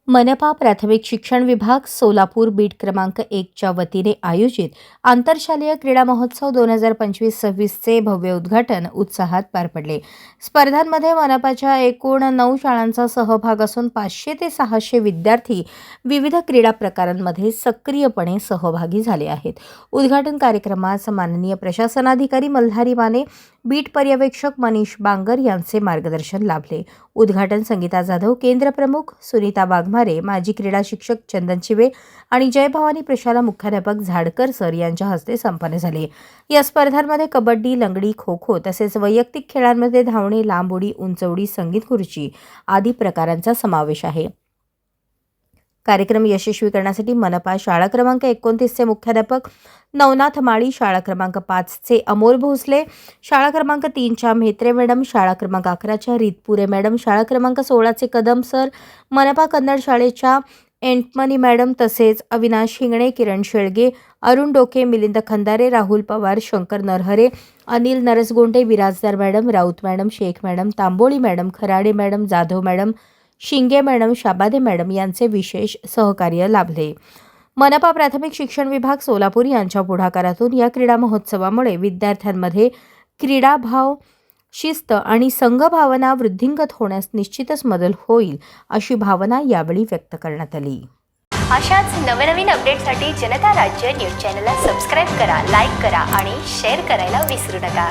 मनपा प्राथमिक शिक्षण विभाग सोलापूर बीट क्रमांक 1च्या वतीने आयोजित आंतरशालेय क्रीडा महोत्सव 2025-26चे भव्य उद्घाटन उत्साहात पार पडले। स्पर्धांमध्ये मनपाच्या एकूण 9 शाळांचा सहभाग असून 500 ते 600 विद्यार्थी विविध क्रीडा प्रकारांमध्ये सक्रियपणे सहभागी झाले आहेत। उद्घाटन कार्यक्रमास माननीय प्रशासनाधिकारी मल्हारी माने, बीट पर्यवेक्षक मनीष बांगर यांचे मार्गदर्शन लाभले। उद्घाटन संगीता जाधव, केंद्र प्रमुख सुनीता वाघमारे, माजी क्रीडा शिक्षक चंदन चिवे आणि जय भवानी प्रशाला मुख्याध्यापक झाडकर सर यांच्या हस्ते संपन्न झाले। या स्पर्धांमध्ये कबड्डी, लंगडी, खो-खो तसेच वैयक्तिक खेळांमध्ये धावणे, लांब उडी, उंच उडी, संगीत खुर्ची आदी प्रकारांचा समावेश आहे। कार्यक्रम यशस्वी करण्यासाठी मनपा शाळा क्रमांक 29चे मुख्याध्यापक नवनाथ माळी, शाळा क्रमांक 5चे अमोल भोसले, शाळा क्रमांक 3च्या म्हेत्रे मॅडम, शाळा क्रमांक 11च्या रीतपुरे मॅडम, शाळा क्रमांक 16चे कदम सर, मनपा कन्नड शाळेच्या एंटमनी मॅडम तसेच अविनाश हिंगणे, किरण Shelge, Arun Doke, Milind Khandare, Rahul Pawar, Shankar Narhare, Anil Narsagonde, Birajdar madam, Raut madam, Shaikh madam, Tamboli madam, Kharade madam, Jadhav madam, Shinge madam, Shabade madam यांचे विशेष सहकार्य लाभले। मनपा प्राथमिक शिक्षण विभाग सोलापूर यांच्या पुढाकारातून या क्रीडा महोत्सवामुळे विद्यार्थ्यांमध्ये क्रीडाभाव, शिस्त आणि संघभावना वृद्धिंगत होण्यास निश्चितच मदत होईल अशी भावना यावेळी व्यक्त करण्यात आली। अशाच नवनवीन अपडेटसाठी जनता राज्य न्यूज चॅनलला सबस्क्राईब करा, लाईक करा आणि शेअर करायला विसरू नका।